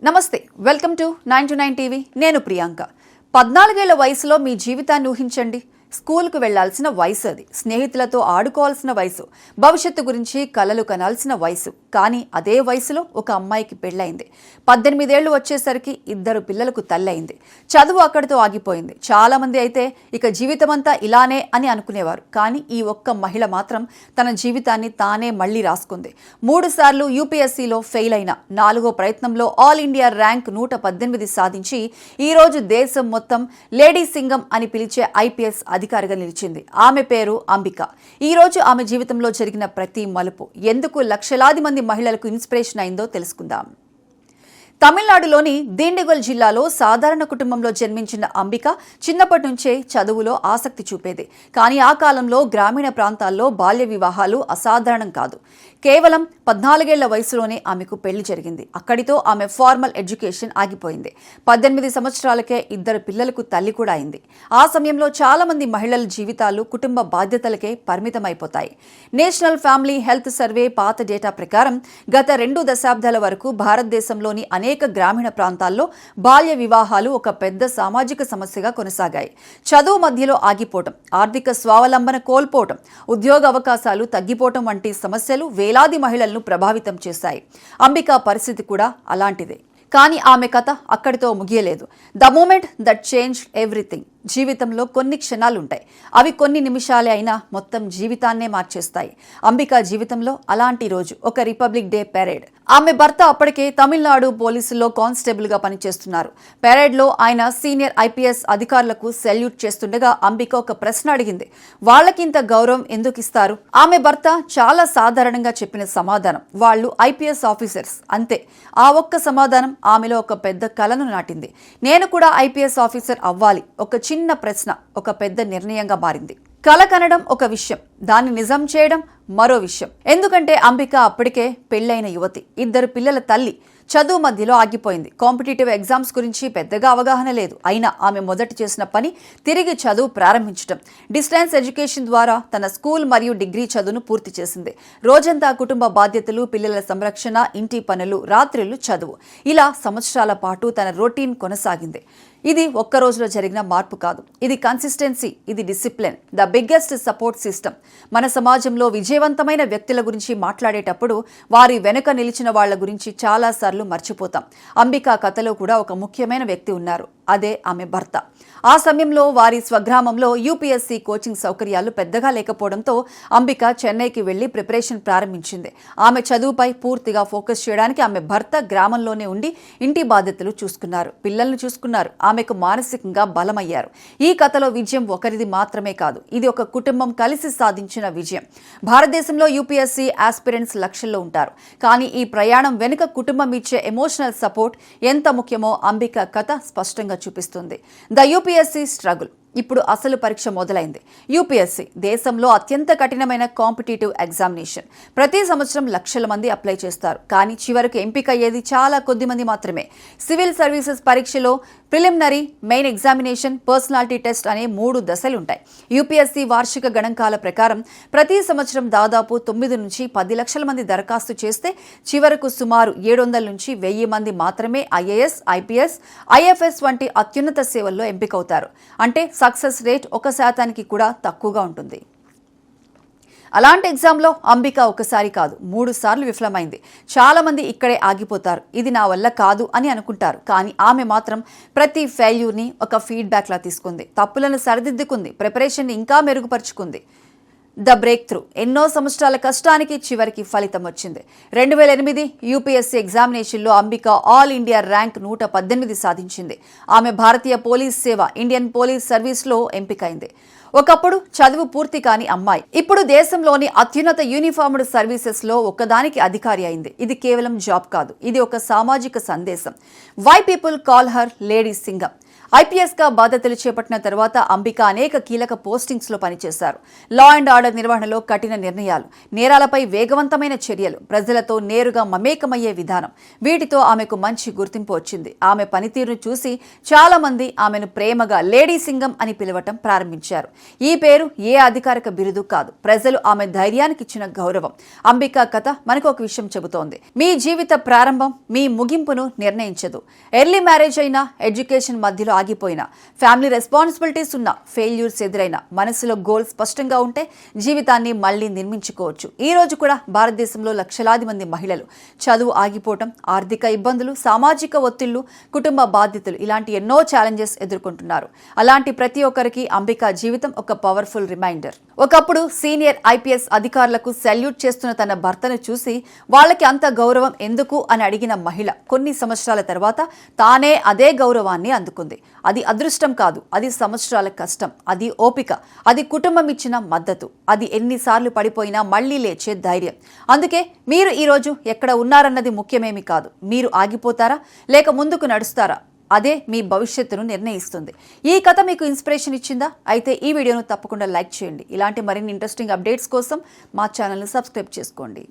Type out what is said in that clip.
నమస్తే, welcome to 9 TV. నేను ప్రియాంక. 14 ఏళ్ల వయసులో మీ జీవితాన్ని ఊహించండి. స్కూల్కు వెళ్లాల్సిన వయసు అది. స్నేహితులతో ఆడుకోవాల్సిన వయసు. భవిష్యత్తు గురించి కలలు కనాల్సిన వయసు. కానీ అదే వయసులో ఒక అమ్మాయికి పెళ్లైంది. 18 ఏళ్లు వచ్చేసరికి 2 పిల్లలకు తల్లయింది. చదువు అక్కడితో ఆగిపోయింది. చాలా మంది అయితే ఇక జీవితమంతా ఇలానే అని అనుకునేవారు. కానీ ఈ ఒక్క మహిళ మాత్రం తన జీవితాన్ని తానే మళ్లీ రాసుకుంది. 3 సార్లు యూపీఎస్సీలో ఫెయిల్ అయిన 4వ ప్రయత్నంలో ఆల్ ఇండియా ర్యాంక్ 118 సాధించి ఈ రోజు దేశం మొత్తం లేడీ సింగం అని పిలిచే ఐపీఎస్ అధికారిగా నిలిచింది. ఆమె పేరు అంబిక. ఈ రోజు ఆమె జీవితంలో జరిగిన ప్రతి మలుపు ఎందుకు లక్షలాది మంది మహిళలకు ఇన్స్పిరేషన్ అయిందో తెలుసుకుందాం. తమిళనాడులోని దిండిగల్ జిల్లాలో సాధారణ కుటుంబంలో జన్మించిన అంబిక చిన్నప్పటి నుంచే చదువులో ఆసక్తి చూపేది. కానీ ఆ కాలంలో గ్రామీణ ప్రాంతాల్లో బాల్య వివాహాలు అసాధారణం కాదు. కేవలం 14 ఏళ్ల వయసులోనే ఆమెకు పెళ్లి జరిగింది. అక్కడితో ఆమె ఫార్మల్ ఎడ్యుకేషన్ ఆగిపోయింది. 18 సంవత్సరాలకే 2 పిల్లలకు తల్లి కూడా అయింది. ఆ సమయంలో చాలా మంది మహిళల జీవితాలు కుటుంబ బాధ్యతలకే పరిమితమైపోతాయి. నేషనల్ ఫ్యామిలీ హెల్త్ సర్వే పాత డేటా ప్రకారం గత 2 దశాబ్దాల వరకు భారతదేశంలోని అనేక గ్రామీణ ప్రాంతాల్లో బాల్య వివాహాలు ఒక పెద్ద సామాజిక సమస్యగా కొనసాగాయి. చదువు మధ్యలో ఆగిపోవటం, ఆర్థిక స్వావలంబన కోల్పోవటం, ఉద్యోగ అవకాశాలు తగ్గిపోవటం వంటి సమస్యలు వేలాది మహిళలను ప్రభావితం చేశాయి. అంబిక పరిస్థితి కూడా అలాంటిదే. కానీ ఆమె కథ అక్కడితో ముగియలేదు. The moment that change everything. జీవితంలో కొన్ని క్షణాలుంటాయి. అవి కొన్ని నిమిషాలే అయినా మొత్తం జీవితాన్నే మార్చేస్తాయి. అంబిక జీవితంలో అలాంటి రోజు ఒక రిపబ్లిక్ డే పెరేడ్. ఆమె భర్త అప్పటికే తమిళనాడు పోలీసుల్లో కానిస్టేబుల్ గా పనిచేస్తున్నారు. పెరేడ్ లో ఆయన సీనియర్ ఐపీఎస్ అధికారులకు సెల్యూట్ చేస్తుండగా అంబిక ఒక ప్రశ్న అడిగింది. వాళ్ళకింత గౌరవం ఎందుకు ఇస్తారు? ఆమె భర్త చాలా సాధారణంగా చెప్పిన సమాధానం, వాళ్ళు ఐపీఎస్ ఆఫీసర్స్ అంతే. ఆ ఒక్క సమాధానం ఆమెలో ఒక పెద్ద కలను నాటింది. నేను కూడా ఐపీఎస్ ఆఫీసర్ అవ్వాలి. ఒక చిన్న ప్రశ్న ఒక పెద్ద నిర్ణయంగా మారింది. కల కనడం ఒక విషయం, దాన్ని నిజం చేయడం మరో విషయం. ఎందుకంటే అంబిక అప్పటికే పెళ్లైన యువతి, 2 పిల్లల తల్లి. చదువు మధ్యలో ఆగిపోయింది. కాంపిటేటివ్ ఎగ్జామ్స్ గురించి పెద్దగా అవగాహన లేదు. అయినా ఆమె మొదట చేసిన పని తిరిగి చదువు ప్రారంభించడం. డిస్టెన్స్ ఎడ్యుకేషన్ ద్వారా తన స్కూల్ మరియు డిగ్రీ చదువును పూర్తి చేసింది. రోజంతా కుటుంబ బాధ్యతలు, పిల్లల సంరక్షణ, ఇంటి పనులు, రాత్రులు చదువు. ఇలా సంవత్సరాల పాటు తన రొటీన్ కొనసాగింది. ఇది ఒక్క రోజులో జరిగిన మార్పు కాదు. ఇది కన్సిస్టెన్సీ, ఇది discipline, the biggest support system. మన సమాజంలో విజయవంతమైన వ్యక్తుల గురించి మాట్లాడేటప్పుడు వారి వెనుక నిలిచిన వాళ్ల గురించి చాలాసార్లు మర్చిపోతాం. అంబిక కథలో కూడా ఒక ముఖ్యమైన వ్యక్తి ఉన్నారు. అదే ఆమె భర్త. ఆ సమయంలో వారి స్వగ్రామంలో యూపీఎస్సీ కోచింగ్ సౌకర్యాలు పెద్దగా లేకపోవడంతో అంబిక చెన్నైకి వెళ్లి ప్రిపరేషన్ ప్రారంభించింది. ఆమె చదువుపై పూర్తిగా ఫోకస్ చేయడానికి ఆమె భర్త గ్రామంలోనే ఉండి ఇంటి బాధ్యతలు చూసుకున్నారు, పిల్లల్ని చూసుకున్నారు. ఆమెకు మానసికంగా బలమయ్యారు. ఈ కథలో విజయం ఒకరిది మాత్రమే కాదు, ఇది ఒక కుటుంబం కలిసి సాధించిన విజయం. భారతదేశంలో యూపీఎస్సీ ఆస్పిరెంట్స్ లక్షల్లో ఉంటారు. కానీ ఈ ప్రయాణం వెనుక కుటుంబం ఇచ్చే ఎమోషనల్ సపోర్ట్ ఎంత ముఖ్యమో అంబిక కథ స్పష్టంగా చూపిస్తుంది. The UPSC struggle. ఇప్పుడు అసలు పరీక్ష మొదలైంది. యూపీఎస్సీ దేశంలో అత్యంత కఠినమైన కాంపిటేటివ్ ఎగ్జామినేషన్. ప్రతి సంవత్సరం లక్షల మంది అప్లై చేస్తారు. కానీ చివరకు ఎంపిక అయ్యేది చాలా కొద్ది మంది మాత్రమే. సివిల్ సర్వీసెస్ పరీక్షలో preliminary, main examination, personality test అనే 3 దశలుంటాయి. యూపీఎస్సీ వార్షిక గణాంకాల ప్రకారం ప్రతి సంవత్సరం దాదాపు 9 నుంచి 10 లక్షల మంది దరఖాస్తు చేస్తే చివరకు సుమారు 700 నుంచి 1000 మంది మాత్రమే ఐఏఎస్, ఐపీఎస్, ఐఎఫ్ఎస్ వంటి అత్యున్నత సేవల్లో ఎంపికవుతారు. అంటే సక్సెస్ రేట్ 1% కూడా తక్కువగా ఉంటుంది. అలాంటి ఎగ్జామ్లో అంబిక ఒకసారి కాదు 3 సార్లు విఫలమైంది. చాలా మంది ఇక్కడే ఆగిపోతారు, ఇది నా వల్ల కాదు అని అనుకుంటారు. కానీ ఆమె మాత్రం ప్రతి ఫెయిల్యూర్ని ఒక ఫీడ్బ్యాక్లా తీసుకుంది. తప్పులను సరిదిద్దుకుంది, ప్రిపరేషన్ ఇంకా మెరుగుపరుచుకుంది. The break through. ఎన్నో సంవత్సరాల కష్టానికి చివరికి ఫలితం వచ్చింది. 2008 యూపీఎస్సీ ఎగ్జామినేషన్లో అంబిక ఆల్ ఇండియా ర్యాంక్ 118 సాధించింది. ఆమె భారతీయ పోలీస్ సేవ, ఇండియన్ పోలీస్ సర్వీస్లో ఎంపికైంది. ఒకప్పుడు చదువు పూర్తి కాని అమ్మాయి ఇప్పుడు దేశంలోని అత్యున్నత యూనిఫార్మ్డ్ సర్వీసెస్ లో ఒకదానికి అధికారి అయింది. ఇది కేవలం జాబ్ కాదు, ఇది ఒక సామాజిక సందేశం. Why people call her lady Singam. IPS గా బాధ్యతలు చేపట్టిన తర్వాత అంబిక అనేక కీలక పోస్టింగ్స్ లో పనిచేశారు. లా అండ్ ఆర్డర్ నిర్వహణలో కఠిన నిర్ణయాలు, నేరాలపై వేగవంతమైన చర్యలు, ప్రజలతో నేరుగా మమేకమయ్యే విధానం, వీటితో ఆమెకు మంచి గుర్తింపు వచ్చింది. ఆమె పనితీరును చూసి చాలా మంది ఆమెను ప్రేమగా లేడీ సింగం అని పిలవటం ప్రారంభించారు. ఈ పేరు ఏ అధికారిక బిరుదు కాదు, ప్రజలు ఆమె ధైర్యానికి ఇచ్చిన గౌరవం. అంబిక కథ మనకు ఒక విషయం చెబుతోంది. మీ జీవిత ప్రారంభం మీ ముగింపును నిర్ణయించదు. ఎర్లీ మ్యారేజ్ అయినా, ఎడ్యుకేషన్ మధ్యలో ఆగిపోయినా, ఫ్యామిలీ రెస్పాన్సిబిలిటీస్ ఉన్న, ఫెయిల్యూర్స్ ఎదురైనా, మనసులో గోల్ స్పష్టంగా ఉంటే జీవితాన్ని మళ్లీ నిర్మించుకోవచ్చు. ఈ రోజు కూడా భారతదేశంలో లక్షలాది మంది మహిళలు చదువు ఆగిపోవటం, ఆర్థిక ఇబ్బందులు, సామాజిక ఒత్తిళ్లు, కుటుంబ బాధ్యతలు ఇలాంటి ఎన్నో ఛాలెంజెస్ ఎదుర్కొంటున్నారు. అలాంటి ప్రతి ఒక్కరికి అంబిక జీవితం ఒక పవర్ఫుల్ రిమైండర్. ఒకప్పుడు సీనియర్ ఐపీఎస్ అధికారులకు సెల్యూట్ చేస్తున్న తన భర్తను చూసి వాళ్ళకి అంత గౌరవం ఎందుకు అని అడిగిన మహిళ కొన్ని సంవత్సరాల తర్వాత తానే అదే గౌరవాన్ని అందుకుంది. అది అదృష్టం కాదు, అది సంవత్సరాల కష్టం, అది ఓపిక, అది కుటుంబం ఇచ్చిన మద్దతు, అది ఎన్నిసార్లు పడిపోయినా మళ్లీ లేచే ధైర్యం. అందుకే మీరు ఈరోజు ఎక్కడ ఉన్నారన్నది ముఖ్యమేమి కాదు. మీరు ఆగిపోతారా లేక ముందుకు నడుస్తారా, అదే మీ భవిష్యత్తును నిర్ణయిస్తుంది. ఈ కథ మీకు ఇన్స్పిరేషన్ ఇచ్చిందా? అయితే ఈ వీడియోను తప్పకుండా లైక్ చేయండి. ఇలాంటి మరిన్ని ఇంట్రెస్టింగ్ అప్డేట్స్ కోసం మా ఛానల్ని సబ్స్క్రైబ్ చేసుకోండి.